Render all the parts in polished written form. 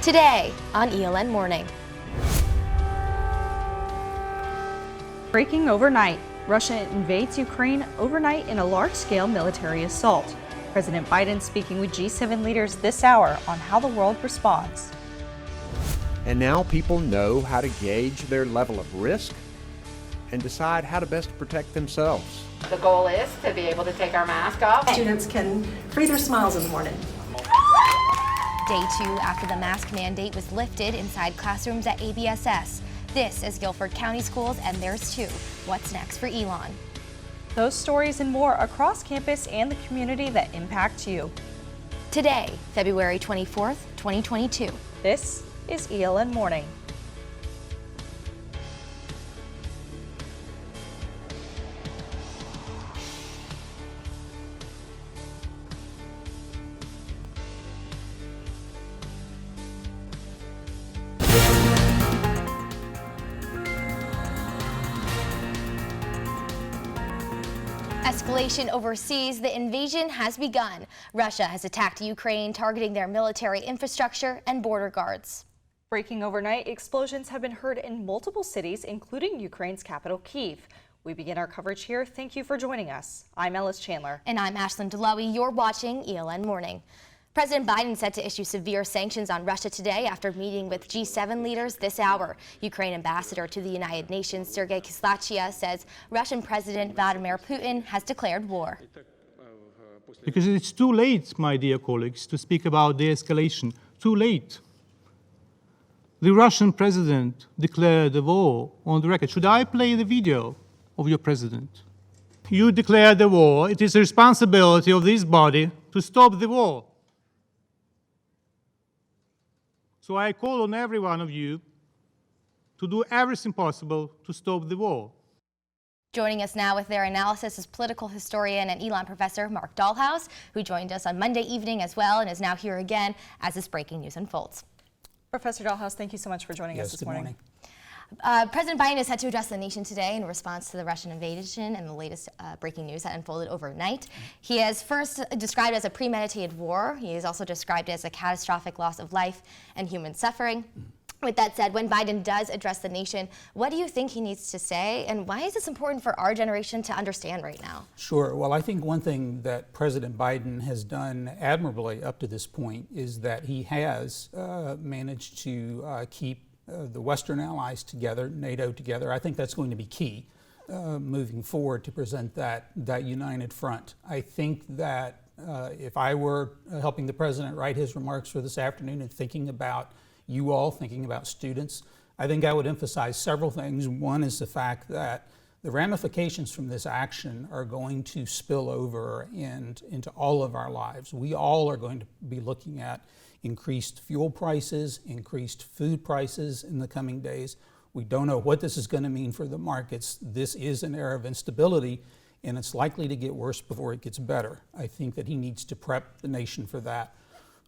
Today on ELN Morning. Breaking overnight. Russia invades Ukraine overnight in a large-scale military assault. President Biden speaking with G7 leaders this hour on how the world responds. And now people know how to gauge their level of risk and decide how to best protect themselves. The goal is to be able to take our mask off. Students can free their smiles in the morning. Day 2 after the mask mandate was lifted inside classrooms at ABSS. This is Guilford County Schools, and there's too. What's next for ELN? Those stories and more across campus and the community that impact you. Today, February 24th, 2022. This is ELN Morning. Escalation overseas, the invasion has begun. Russia has attacked Ukraine, targeting their military infrastructure and border guards. Breaking overnight, explosions have been heard in multiple cities, including Ukraine's capital, Kyiv. We begin our coverage here. Thank you for joining us. I'm Ellis Chandler. And I'm Ashlyn DeLoughy. You're watching ELN Morning. President Biden set to issue severe sanctions on Russia today after meeting with G7 leaders this hour. Ukraine ambassador to the United Nations, Sergei Kislachia, says Russian President Vladimir Putin has declared war. Because it's too late, my dear colleagues, to speak about de-escalation. Too late. The Russian president declared a war on the record. Should I play the video of your president? You declared the war. It is the responsibility of this body to stop the war. So I call on every one of you to do everything possible to stop the war. Joining us now with their analysis is political historian and ELN professor Mark Dahlhaus, who joined us on Monday evening as well and is now here again as this breaking news unfolds. Professor Dahlhaus, thank you so much for joining us this morning. President Biden is set to address the nation today in response to the Russian invasion and the latest breaking news that unfolded overnight. He is first described as a premeditated war. He is also described as a catastrophic loss of life and human suffering. With that said, when Biden does address the nation, what do you think he needs to say, and why is this important for our generation to understand right now? Sure. Well, I think one thing that President Biden has done admirably up to this point is that he has managed to keep the Western allies together, NATO together. I think that's going to be key moving forward to present that united front. I think that if I were helping the president write his remarks for this afternoon and thinking about you all, thinking about students, I think I would emphasize several things. One is the fact that the ramifications from this action are going to spill over into all of our lives. We all are going to be looking at increased fuel prices, increased food prices in the coming days. We don't know what this is going to mean for the markets. This is an era of instability, and it's likely to get worse before it gets better. I think that he needs to prep the nation for that.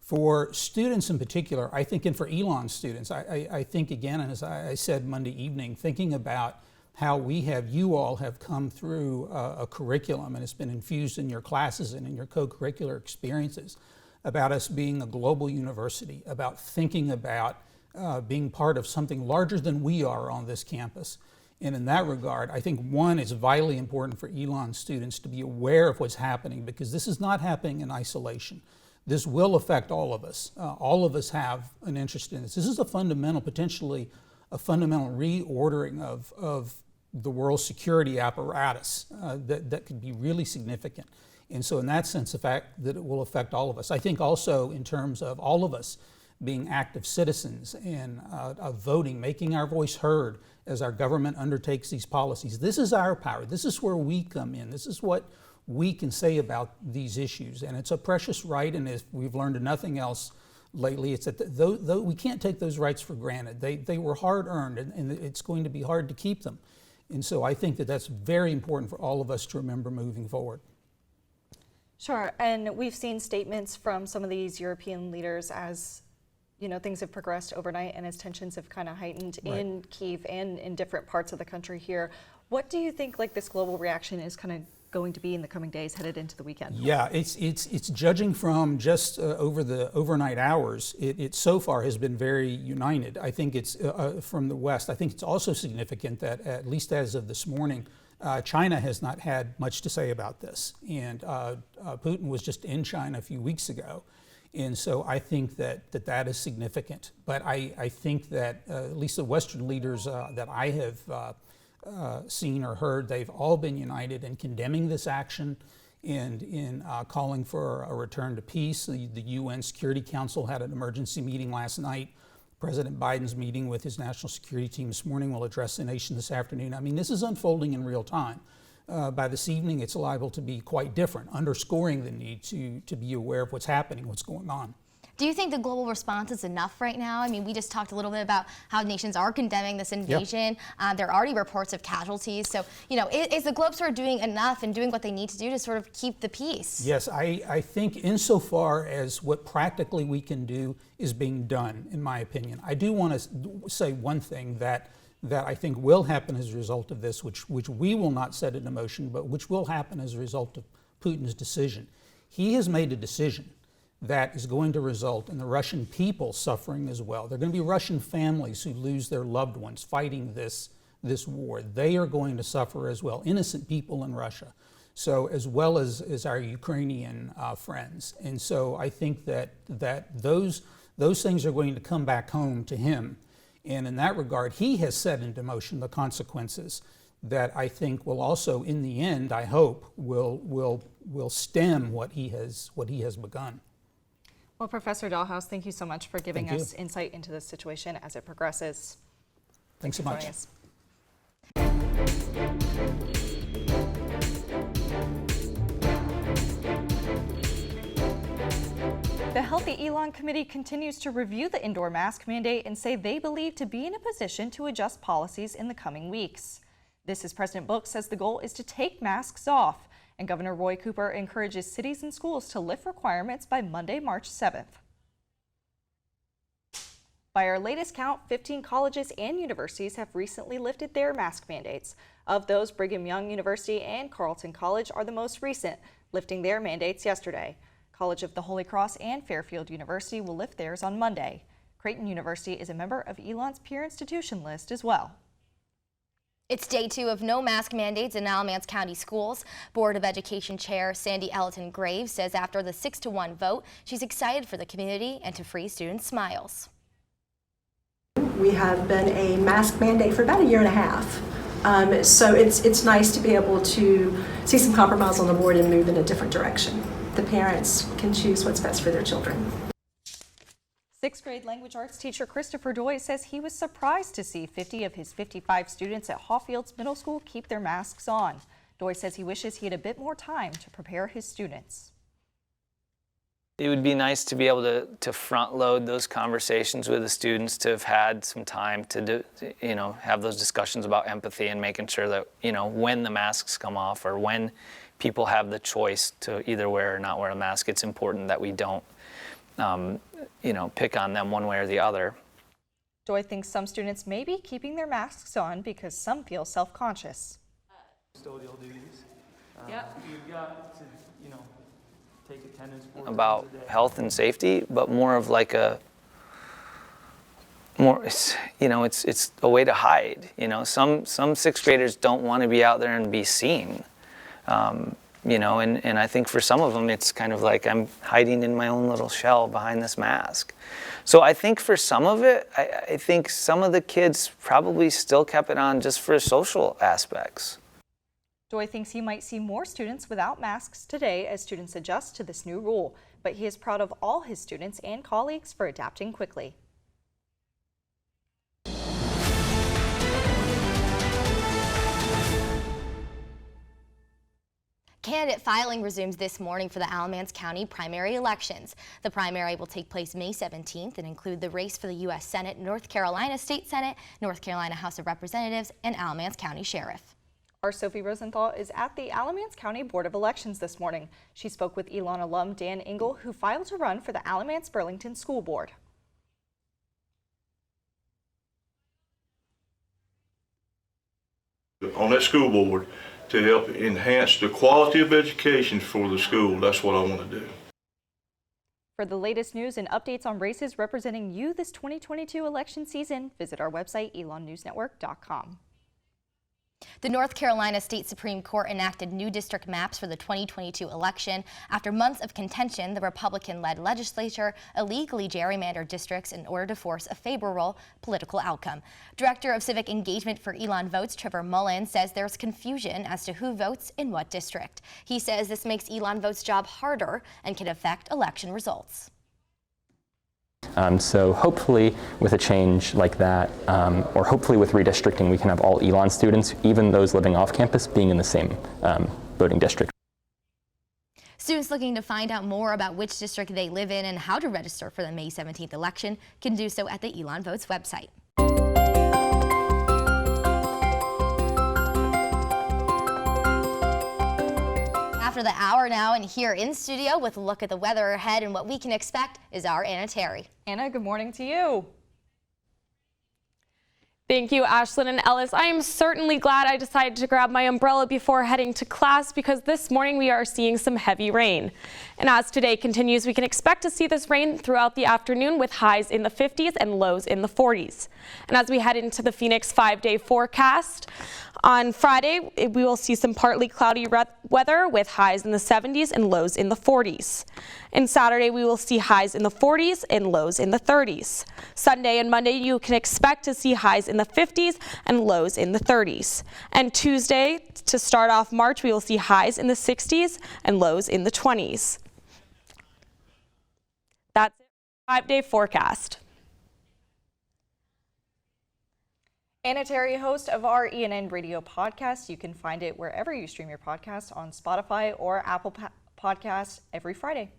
For students in particular, I think, and for ELN students, I think again, and as I said Monday evening, thinking about how you all have come through a curriculum and it's been infused in your classes and in your co-curricular experiences, about us being a global university, about thinking about being part of something larger than we are on this campus. And in that regard, I think one, it's vitally important for ELN students to be aware of what's happening, because this is not happening in isolation. This will affect all of us. All of us have an interest in this. This is potentially a fundamental reordering of the world's security apparatus that could be really significant. And so in that sense, the fact that it will affect all of us. I think also in terms of all of us being active citizens and voting, making our voice heard as our government undertakes these policies. This is our power. This is where we come in. This is what we can say about these issues. And it's a precious right, and if we've learned nothing else lately, it's that though we can't take those rights for granted. They were hard-earned, and it's going to be hard to keep them. And so I think that that's very important for all of us to remember moving forward. Sure, and we've seen statements from some of these European leaders as things have progressed overnight and as tensions have kind of heightened in Kyiv and in different parts of the country here. What do you think this global reaction is kind of going to be in the coming days headed into the weekend? Yeah, it's judging from just over the overnight hours. It so far has been very united. I think it's from the West. I think it's also significant that at least as of this morning, China has not had much to say about this, and Putin was just in China a few weeks ago. And so I think that is significant. But I think that at least the Western leaders that I have seen or heard, they've all been united in condemning this action and in calling for a return to peace. The UN Security Council had an emergency meeting last night. President Biden's meeting with his national security team this morning will address the nation this afternoon. I mean, this is unfolding in real time. By this evening, it's liable to be quite different, underscoring the need to be aware of what's happening, what's going on. Do you think the global response is enough right now? I mean, we just talked a little bit about how nations are condemning this invasion. Yep. There are already reports of casualties. So, you know, is the globe sort of doing enough and doing what they need to do to sort of keep the peace? Yes, I think insofar as what practically we can do is being done, in my opinion. I do want to say one thing that I think will happen as a result of this, which we will not set into motion, but which will happen as a result of Putin's decision. He has made a decision that is going to result in the Russian people suffering as well. There are going to be Russian families who lose their loved ones fighting this war. They are going to suffer as well, innocent people in Russia, so as well as our Ukrainian friends. And so I think that those things are going to come back home to him. And in that regard, he has set into motion the consequences that I think will also, in the end, I hope, will stem what he has begun. Well, Professor Dahlhaus, thank you so much for giving us insight into this situation as it progresses. Thanks so much. The Healthy Elon Committee continues to review the indoor mask mandate and say they believe to be in a position to adjust policies in the coming weeks. This as President Book says the goal is to take masks off, and Governor Roy Cooper encourages cities and schools to lift requirements by Monday, March 7th. By our latest count, 15 colleges and universities have recently lifted their mask mandates. Of those, Brigham Young University and Carleton College are the most recent, lifting their mandates yesterday. College of the Holy Cross and Fairfield University will lift theirs on Monday. Creighton University is a member of Elon's peer institution list as well. It's day 2 of no mask mandates in Alamance County schools. Board of Education Chair Sandy Elton Graves says after the 6-1 vote, she's excited for the community and to free students' smiles. We have been a mask mandate for about a year and a half. So it's nice to be able to see some compromise on the board and move in a different direction. The parents can choose what's best for their children. 6th grade language arts teacher Christopher Doy says he was surprised to see 50 of his 55 students at Hawfields Middle School keep their masks on. Doy says he wishes he had a bit more time to prepare his students. It would be nice to be able to front load those conversations with the students, to have had some time to have those discussions about empathy and making sure that, when the masks come off or when people have the choice to either wear or not wear a mask, it's important that we don't pick on them one way or the other. Doy thinks some students may be keeping their masks on because some feel self-conscious. Custodial duties. You've got to, take attendance. About health and safety, but more of like it's a way to hide. Some 6th graders don't want to be out there and be seen. And I think for some of them, it's kind of like I'm hiding in my own little shell behind this mask. So I think for some of it, I think some of the kids probably still kept it on just for social aspects. Doy thinks he might see more students without masks today as students adjust to this new rule, but he is proud of all his students and colleagues for adapting quickly. Candidate filing resumes this morning for the Alamance County primary elections. The primary will take place May 17th and include the race for the U.S. Senate, North Carolina State Senate, North Carolina House of Representatives, and Alamance County Sheriff. Our Sophie Rosenthal is at the Alamance County Board of Elections this morning. She spoke with Elon alum Dan Engel, who filed to run for the Alamance-Burlington School Board. On that school board, to help enhance the quality of education for the school. That's what I want to do. For the latest news and updates on races representing you this 2022 election season, visit our website, elonnewsnetwork.com. The North Carolina State Supreme Court enacted new district maps for the 2022 election. After months of contention, the Republican-led legislature illegally gerrymandered districts in order to force a favorable political outcome. Director of Civic Engagement for Elon Votes, Trevor Mullen, says there's confusion as to who votes in what district. He says this makes Elon Votes' job harder and can affect election results. So hopefully with a change like that, or hopefully with redistricting, we can have all Elon students, even those living off campus, being in the same voting district. Students looking to find out more about which district they live in and how to register for the May 17th election can do so at the Elon Votes website. After the hour now, and here in studio with a look at the weather ahead and what we can expect is our Anna Terry. Anna, good morning to you. Thank you, Ashlyn and Ellis. I am certainly glad I decided to grab my umbrella before heading to class because this morning we are seeing some heavy rain. And as today continues, we can expect to see this rain throughout the afternoon with highs in the 50s and lows in the 40s. And as we head into the Phoenix 5-day forecast, on Friday, we will see some partly cloudy weather with highs in the 70s and lows in the 40s. And Saturday, we will see highs in the 40s and lows in the 30s. Sunday and Monday, you can expect to see highs in the 50s and lows in the 30s. And Tuesday, to start off March, we will see highs in the 60s and lows in the 20s. That's it. 5-day forecast. Anna Terry, host of our ELN radio podcast. You can find it wherever you stream your podcast on Spotify or Apple Podcasts every Friday.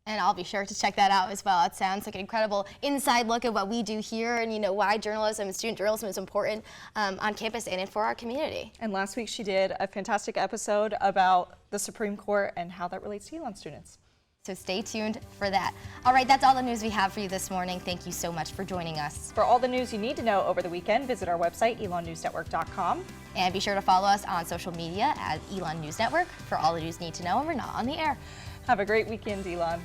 And I'll be sure to check that out as well. It sounds like an incredible inside look at what we do here and, you know, why journalism and student journalism is important on campus and for our community. And last week she did a fantastic episode about the Supreme Court and how that relates to Elon students. So stay tuned for that. All right, that's all the news we have for you this morning. Thank you so much for joining us. For all the news you need to know over the weekend, visit our website, elonnewsnetwork.com. And be sure to follow us on social media at Elon News Network for all the news you need to know when we're not on the air. Have a great weekend, Elon.